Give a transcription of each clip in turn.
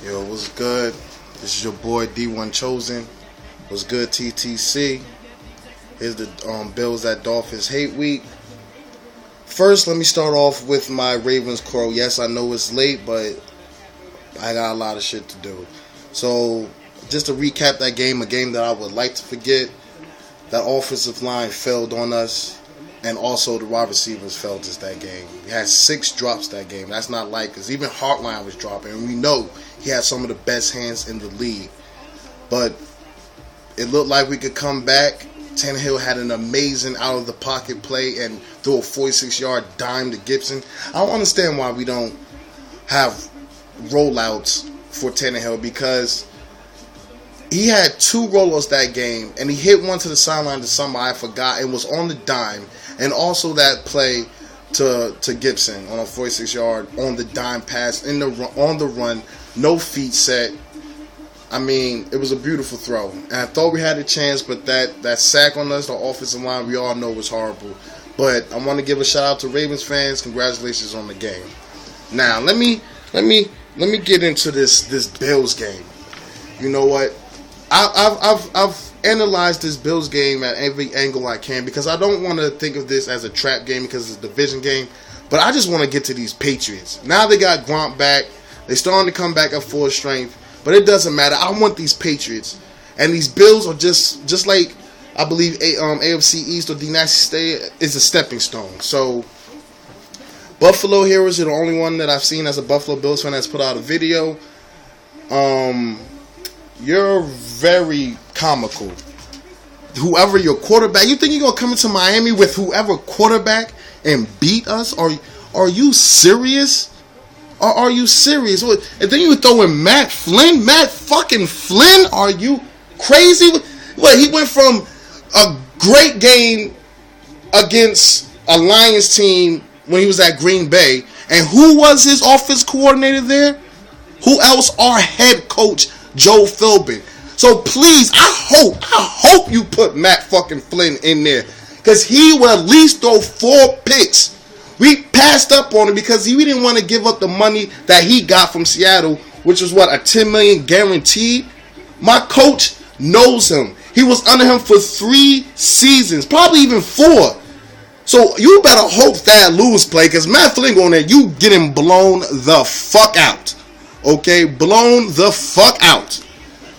Yo, what's good? This is your boy D1 Chosen. What's good, TTC? Here's the Bills at Dolphins hate week. First, let me start off with my Ravens quote. Yes, I know it's late, but I got a lot of shit to do. So, just to recap that game, a game that I would like to forget. That offensive line failed on us, and also the wide receivers failed us that game. We had 6 drops that game. That's not like, because even Hartline was dropping, and we know he had some of the best hands in the league. But it looked like we could come back. Tannehill had an amazing out-of-the-pocket play and threw a 46-yard dime to Gibson. I don't understand why we don't have rollouts for Tannehill, because he had 2 rollouts that game, and he hit one to the sideline to somebody I forgot, and was on the dime. And also that play to Gibson on a 46-yard on the dime pass on the run, no feet set. I mean, it was a beautiful throw. And I thought we had a chance, but that sack on us, the offensive line, we all know was horrible. But I want to give a shout out to Ravens fans. Congratulations on the game. Now, let me get into this Bills game. You know what? I've analyzed this Bills game at every angle I can, because I don't want to think of this as a trap game because it's a division game. But I just want to get to these Patriots. Now they got Gronk back. They're starting to come back at full strength. But it doesn't matter. I want these Patriots. And these Bills are just like, I believe, AFC East or Dynasty State is a stepping stone. So, Buffalo Heroes are the only one that I've seen as a Buffalo Bills fan that's put out a video. You're very comical. Whoever your quarterback, you think you're going to come into Miami with whoever quarterback and beat us? Are you serious? Are you serious? And then you throw in Matt Flynn? Matt fucking Flynn? Are you crazy? What, he went from a great game against a Lions team when he was at Green Bay. And who was his offense coordinator there? Who else? Our head coach, Joe Philbin. So please, I hope you put Matt fucking Flynn in there, because he will at least throw 4 picks. We passed up on him because we didn't want to give up the money that he got from Seattle, which was what, a $10 million guaranteed. My coach knows him. He was under him for 3 seasons, probably even 4. So you better hope Thad Lewis play, because Matt Flynn going there, you get him blown the fuck out. Okay, blown the fuck out.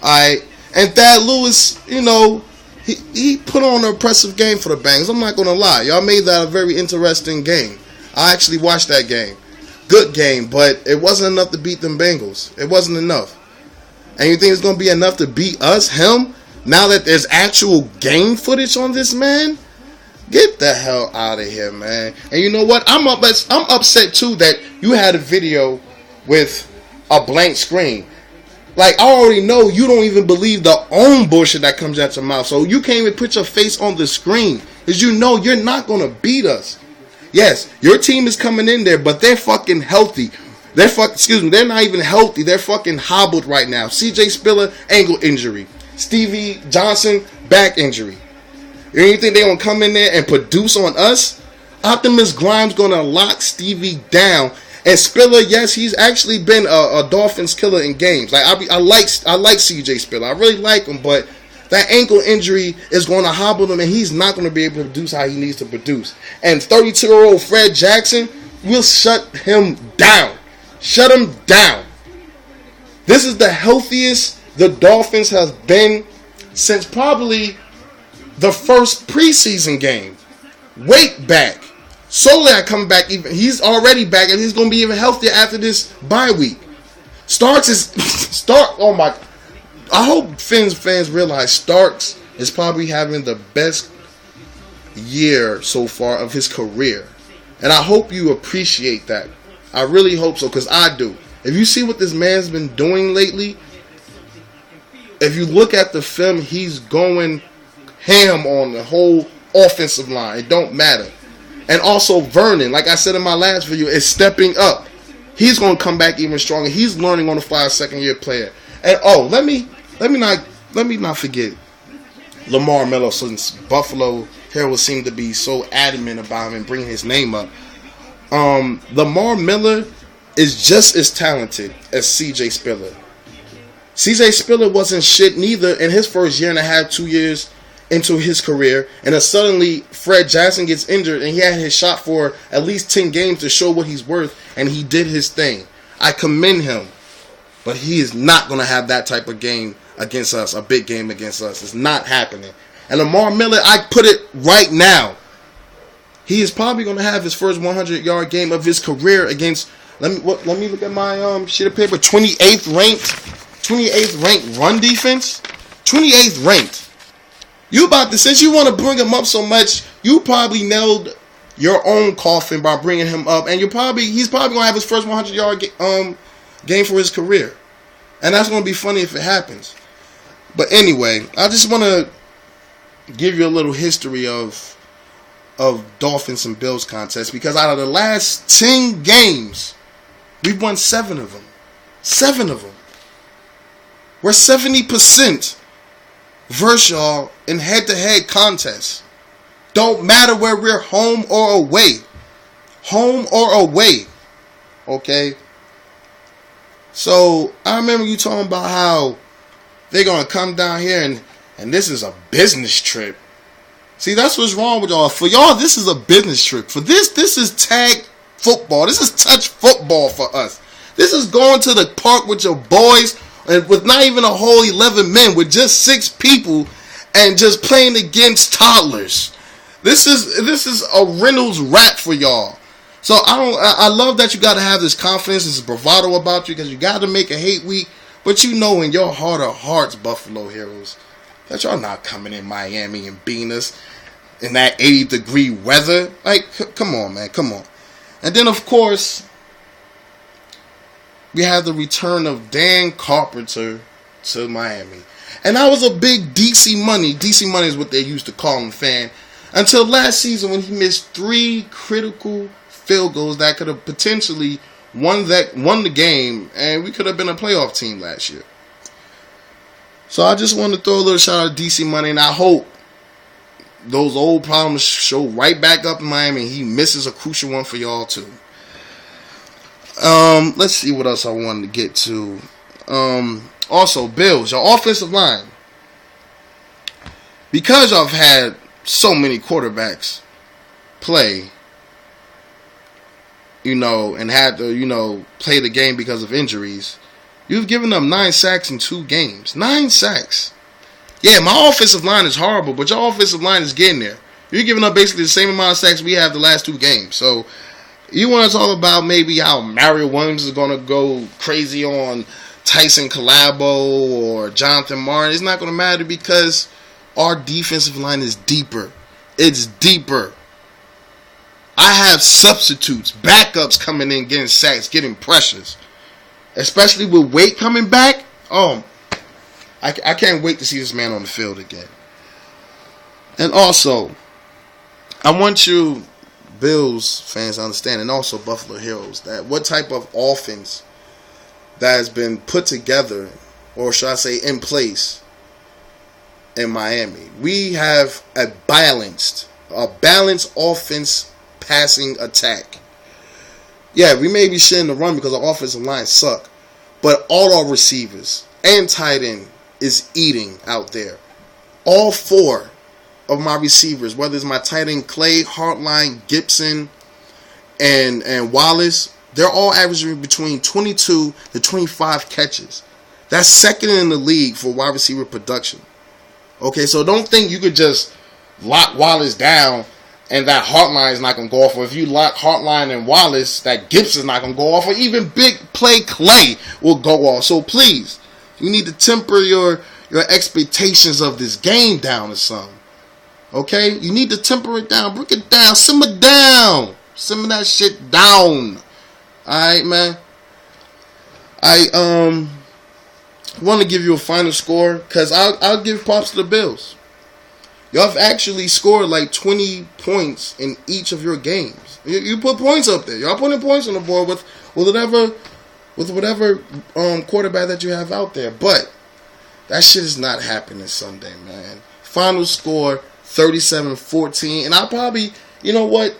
Alright, and Thad Lewis, you know, he put on an impressive game for the Bengals. I'm not going to lie. Y'all made that a very interesting game. I actually watched that game. Good game, but it wasn't enough to beat them Bengals. It wasn't enough. And you think it's going to be enough to beat us, him, now that there's actual game footage on this man? Get the hell out of here, man. And you know what? I'm upset, too, that you had a video with a blank screen. Like, I already know you don't even believe the own bullshit that comes out your mouth. So you can't even put your face on the screen, because you know you're not going to beat us. Yes, your team is coming in there, but they're fucking healthy. They're not even healthy. They're fucking hobbled right now. CJ Spiller, ankle injury. Stevie Johnson, back injury. You think they're going to come in there and produce on us? Optimus Grimes going to lock Stevie down. And Spiller, yes, he's actually been a Dolphins killer in games. Like I like CJ Spiller. I really like him, but that ankle injury is going to hobble him, and he's not going to be able to produce how he needs to produce. And 32-year-old Fred Jackson will shut him down. Shut him down. This is the healthiest the Dolphins have been since probably the first preseason game. Wait back. Solak coming back, even he's already back, and he's gonna be even healthier after this bye week. Oh my! I hope fans realize Starks is probably having the best year so far of his career, and I hope you appreciate that. I really hope so, because I do. If you see what this man's been doing lately, if you look at the film, he's going ham on the whole offensive line. It don't matter. And also Vernon, like I said in my last video, is stepping up. He's going to come back even stronger. He's learning on the fly, second-year player. And let me not forget Lamar Miller, since Buffalo Herald seem to be so adamant about him and bring his name up. Lamar Miller is just as talented as CJ Spiller. CJ Spiller wasn't shit neither in his first year and a half, 2 years into his career. And then suddenly Fred Jackson gets injured and he had his shot for at least 10 games to show what he's worth. And he did his thing. I commend him. But he is not going to have that type of game against us, a big game against us. It's not happening. And Lamar Miller, I put it right now, he is probably going to have his first 100-yard game of his career against, let me look at my sheet of paper, 28th ranked run defense. 28th ranked. You about to, since you want to bring him up so much, you probably nailed your own coffin by bringing him up, and he's probably going to have his first 100-yard game for his career. And that's going to be funny if it happens. But anyway, I just want to give you a little history of Dolphins and Bills contest, because out of the last 10 games, we've won 7 of them. 7 of them. We're 70% versus y'all in head-to-head contests. Don't matter where we're home or away. Home or away. Okay? So, I remember you talking about how they're going to come down here and this is a business trip. See, that's what's wrong with y'all. For y'all, this is a business trip. For this is tag football. This is touch football for us. This is going to the park with your boys and with not even a whole 11 men, with just 6 people and just playing against toddlers. This is a Reynolds rap for y'all. So I love that you got to have this confidence, this bravado about you, because you got to make a hate week. But you know in your heart of hearts, Buffalo Heroes, that y'all not coming in Miami and beating us in that 80-degree weather. Like, come on, man, come on. And then, of course, we have the return of Dan Carpenter to Miami. And I was a big DC Money is what they used to call him, fan, until last season when he missed 3 critical field goals that could have potentially won the game, and we could have been a playoff team last year. So I just want to throw a little shout out to DC Money, and I hope those old problems show right back up in Miami and he misses a crucial one for y'all too. Let's see what else I wanted to get to. Also, Bills, your offensive line. Because y'all have had so many quarterbacks play, and had to, play the game because of injuries, you've given up 9 sacks in 2 games. 9 sacks. Yeah, my offensive line is horrible, but your offensive line is getting there. You're giving up basically the same amount of sacks we have the last 2 games. So, you want to talk about maybe how Mario Williams is going to go crazy on Tyson Calabo or Jonathan Martin. It's not going to matter because our defensive line is deeper. It's deeper. I have substitutes, backups coming in, getting sacks, getting pressures. Especially with Wade coming back. I can't wait to see this man on the field again. And also, I want you Bills fans to understand, and also Buffalo Heroes, that what type of offense that has been put together, or should I say in place, in Miami. We have a balanced offense passing attack. Yeah, we may be shitting the run because our offensive line suck, but all our receivers and tight end is eating out there. All 4 of my receivers, whether it's my tight end Clay, Hartline, Gibson, and Wallace, they're all averaging between 22 to 25 catches. That's second in the league for wide receiver production. Okay, so don't think you could just lock Wallace down and that Hartline is not going to go off. Or if you lock Hartline and Wallace, that Gibson's not going to go off. Or even big play Clay will go off. So please, you need to temper your expectations of this game down or something. Okay? You need to temper it down. Break it down. Simmer down. Simmer that shit down. Alright, man? I want to give you a final score because I'll give props to the Bills. Y'all have actually scored like 20 points in each of your games. You put points up there. Y'all putting points on the board with whatever quarterback that you have out there. But that shit is not happening Sunday, man. Final score 37-14, and I'll probably, you know what?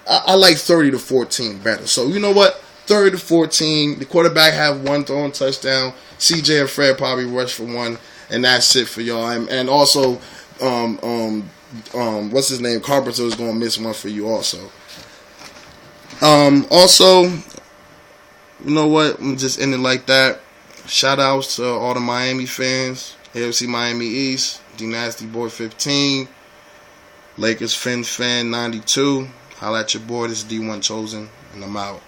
I like 30-14 better. So you know what? 30 to 14. The quarterback have one throwing touchdown. CJ and Fred probably rush for one, and that's it for y'all. And also, what's his name? Carpenter is gonna miss one for you also. Also, you know what? I'm just ending like that. Shout outs to all the Miami fans. AFC Miami East, D Nasty Boy 15, Lakers Fan 92. Holla at your boy. This is D1 Chosen, and I'm out.